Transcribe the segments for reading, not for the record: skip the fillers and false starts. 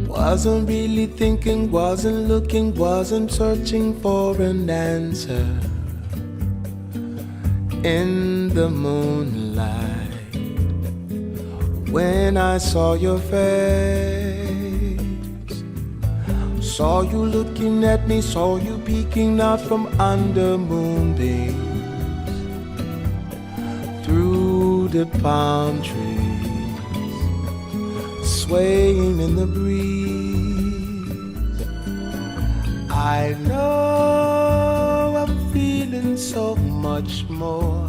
Wasn't really thinking, wasn't looking, wasn't searching for an answer. In the moonlight, when I saw your face, saw you looking at me, saw you peeking out from under moonbeams, through the palm trees, swaying in the breeze. I know I'm feeling so much more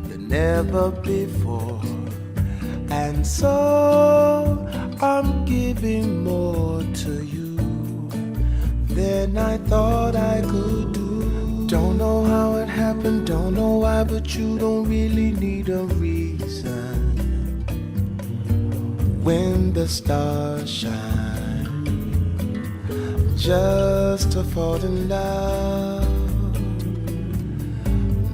than ever before, and so I'm giving more to you than I thought I could do. Don't know how it happened, don't know why, but you don't really need a reason. When the stars shine, just to fall in love.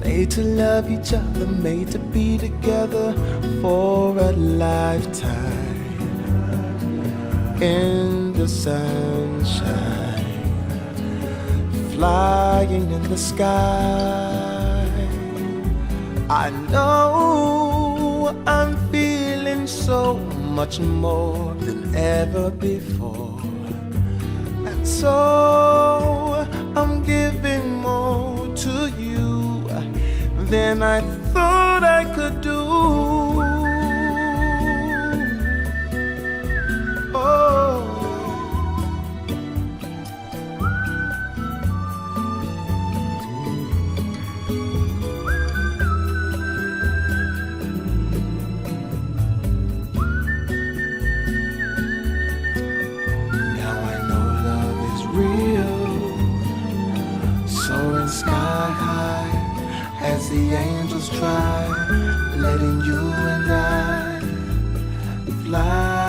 Made to love each other, made to be together for a lifetime. In the sunshine, flying in the sky. I know I'm feeling so much more than ever before, and so I'm giving more to you than I thought I could do. Oh, sky high as the angels try, letting you and I fly.